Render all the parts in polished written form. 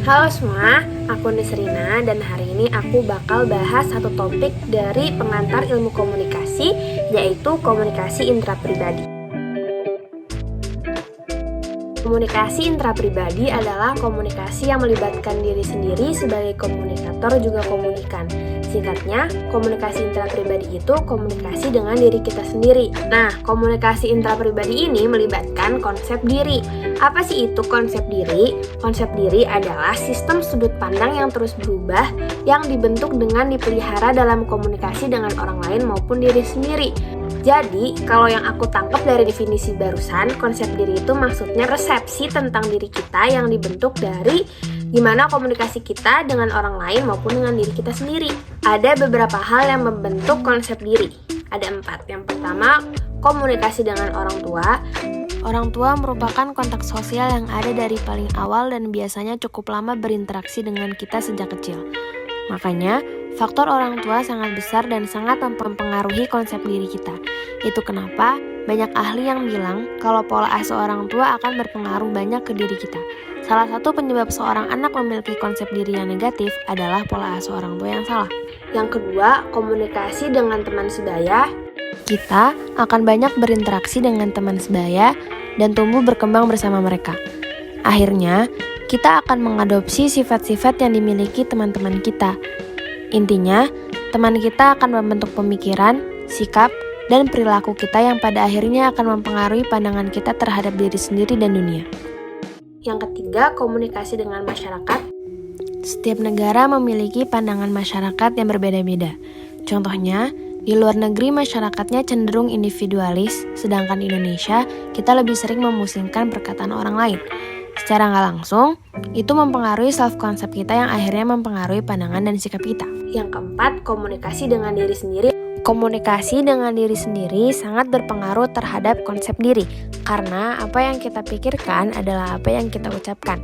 Halo semua, aku Nisrina dan hari ini aku bakal bahas satu topik dari pengantar ilmu komunikasi, yaitu komunikasi intrapribadi. Komunikasi intrapribadi adalah komunikasi yang melibatkan diri sendiri sebagai komunikator juga komunikan. Singkatnya, komunikasi intrapribadi itu komunikasi dengan diri kita sendiri. Nah, komunikasi intrapribadi ini melibatkan konsep diri. Apa sih itu konsep diri? Konsep diri adalah sistem sudut pandang yang terus berubah, yang dibentuk dengan dipelihara dalam komunikasi dengan orang lain maupun diri sendiri. Jadi, kalau yang aku tangkap dari definisi barusan, konsep diri itu maksudnya resepsi tentang diri kita yang dibentuk dari gimana komunikasi kita dengan orang lain maupun dengan diri kita sendiri. Ada beberapa hal yang membentuk konsep diri. Ada 4. Yang pertama, komunikasi dengan orang tua. Orang tua merupakan kontak sosial yang ada dari paling awal dan biasanya cukup lama berinteraksi dengan kita sejak kecil. Makanya, faktor orang tua sangat besar dan sangat mempengaruhi konsep diri kita. Itu kenapa banyak ahli yang bilang kalau pola asuh orang tua akan berpengaruh banyak ke diri kita. Salah satu penyebab seorang anak memiliki konsep diri yang negatif adalah pola asuh orang tua yang salah. Yang kedua, komunikasi dengan teman sebaya. Kita akan banyak berinteraksi dengan teman sebaya dan tumbuh berkembang bersama mereka. Akhirnya, kita akan mengadopsi sifat-sifat yang dimiliki teman-teman kita. Intinya, teman kita akan membentuk pemikiran, sikap, dan perilaku kita yang pada akhirnya akan mempengaruhi pandangan kita terhadap diri sendiri dan dunia. Yang ketiga, komunikasi dengan masyarakat. Setiap negara memiliki pandangan masyarakat yang berbeda-beda. Contohnya, di luar negeri masyarakatnya cenderung individualis, sedangkan di Indonesia kita lebih sering memusingkan perkataan orang lain. Secara nggak langsung, itu mempengaruhi self-concept kita yang akhirnya mempengaruhi pandangan dan sikap kita. Yang keempat, komunikasi dengan diri sendiri. Komunikasi dengan diri sendiri sangat berpengaruh terhadap konsep diri, karena apa yang kita pikirkan adalah apa yang kita ucapkan.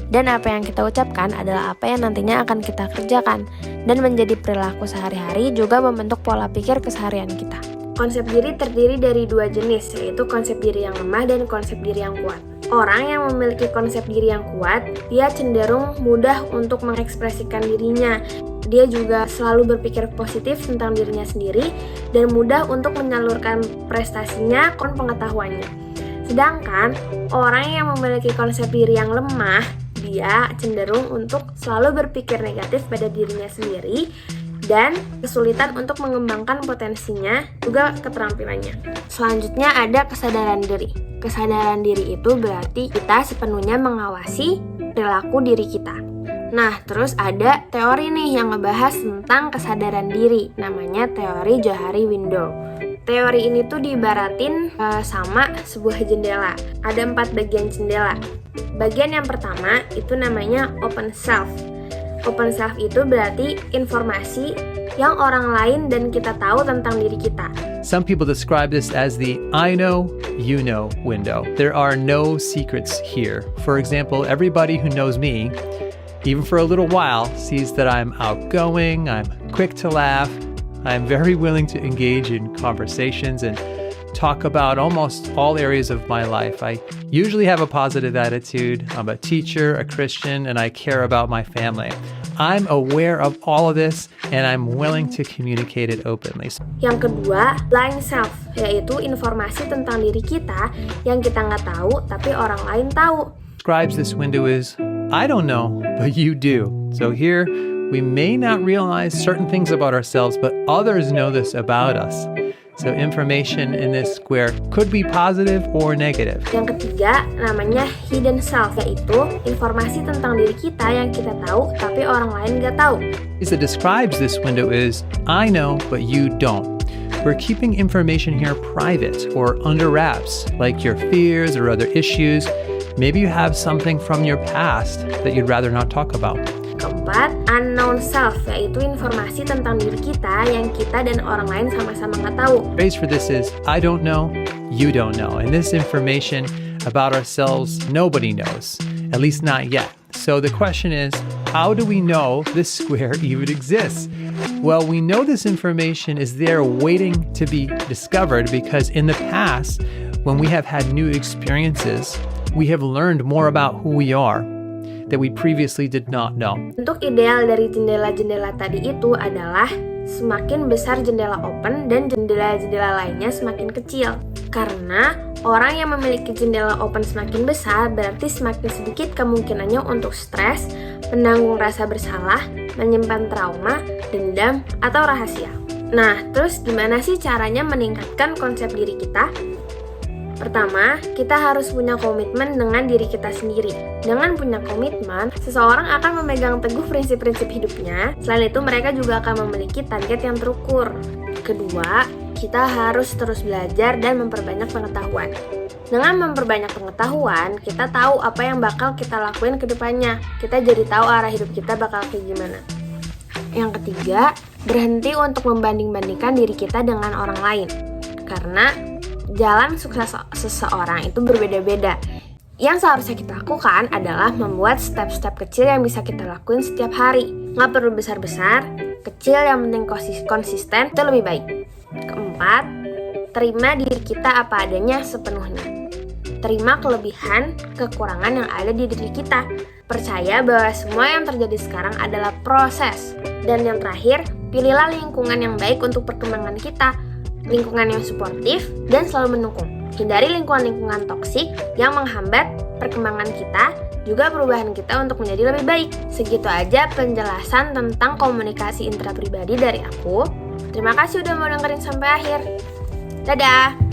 Dan apa yang kita ucapkan adalah apa yang nantinya akan kita kerjakan, dan menjadi perilaku sehari-hari juga membentuk pola pikir keseharian kita. Konsep diri terdiri dari 2 jenis, yaitu konsep diri yang lemah dan konsep diri yang kuat. Orang yang memiliki konsep diri yang kuat, dia cenderung mudah untuk mengekspresikan dirinya. Dia juga selalu berpikir positif tentang dirinya sendiri dan mudah untuk menyalurkan prestasinya dan pengetahuannya. Sedangkan orang yang memiliki konsep diri yang lemah, dia cenderung untuk selalu berpikir negatif pada dirinya sendiri dan kesulitan untuk mengembangkan potensinya, juga keterampilannya. Selanjutnya ada kesadaran diri. Kesadaran diri itu berarti kita sepenuhnya mengawasi perilaku diri kita. Nah, terus ada teori nih yang ngebahas tentang kesadaran diri, namanya teori Johari Window. Teori ini tuh diibaratin sama sebuah jendela. Ada 4 bagian jendela. Bagian yang pertama itu namanya open self. Open self itu berarti informasi yang orang lain dan kita tahu tentang diri kita. Some people describe this as the I know, you know window. There are no secrets here. For example, everybody who knows me, even for a little while, sees that I'm outgoing, I'm quick to laugh, I'm very willing to engage in conversations and talk about almost all areas of my life. I usually have a positive attitude. I'm a teacher, a Christian, and I care about my family. I'm aware of all of this and I'm willing to communicate it openly. Yang kedua, blind self, yaitu informasi tentang diri kita yang kita nggak tahu tapi orang lain tahu. Describes this window is, I don't know, but you do. So here, we may not realize certain things about ourselves, but others know this about us. So information in this square could be positive or negative. Yang ketiga, namanya hidden self, yaitu informasi tentang diri kita yang kita tahu, tapi orang lain nggak tahu. That describes this window is, I know, but you don't. We're keeping information here private or under wraps, like your fears or other issues. Maybe you have something from your past that you'd rather not talk about. Keempat, unknown self, yaitu informasi tentang diri kita yang kita dan orang lain sama-sama nggak tahu. The phrase for this is, I don't know, you don't know. And this information about ourselves, nobody knows, at least not yet. So the question is, how do we know this square even exists? Well, we know this information is there waiting to be discovered because in the past, when we have had new experiences, we have learned more about who we are. that we previously did not know. Bentuk ideal dari jendela-jendela tadi itu adalah semakin besar jendela open dan jendela-jendela lainnya semakin kecil. Karena orang yang memiliki jendela open semakin besar berarti semakin sedikit kemungkinannya untuk stres, menanggung rasa bersalah, menyimpan trauma, dendam, atau rahasia. Nah, terus gimana sih caranya meningkatkan konsep diri kita? Pertama, kita harus punya komitmen dengan diri kita sendiri. Dengan punya komitmen, seseorang akan memegang teguh prinsip-prinsip hidupnya. Selain itu, mereka juga akan memiliki target yang terukur. Kedua, kita harus terus belajar dan memperbanyak pengetahuan. Dengan memperbanyak pengetahuan, kita tahu apa yang bakal kita lakuin ke depannya. Kita jadi tahu arah hidup kita bakal kayak gimana. Yang ketiga, berhenti untuk membanding-bandingkan diri kita dengan orang lain. Karena jalan sukses seseorang itu berbeda-beda. Yang seharusnya kita lakukan adalah membuat step-step kecil yang bisa kita lakuin setiap hari. Nggak perlu besar-besar, kecil yang penting konsisten itu lebih baik. Keempat, terima diri kita apa adanya sepenuhnya. Terima kelebihan, kekurangan yang ada di diri kita. Percaya bahwa semua yang terjadi sekarang adalah proses. Dan yang terakhir, pilihlah lingkungan yang baik untuk perkembangan kita. Lingkungan yang suportif dan selalu mendukung. Hindari lingkungan-lingkungan toksik yang menghambat perkembangan kita, juga perubahan kita untuk menjadi lebih baik. Segitu aja penjelasan tentang komunikasi intrapribadi dari aku. Terima kasih udah mau dengerin sampai akhir. Dadah!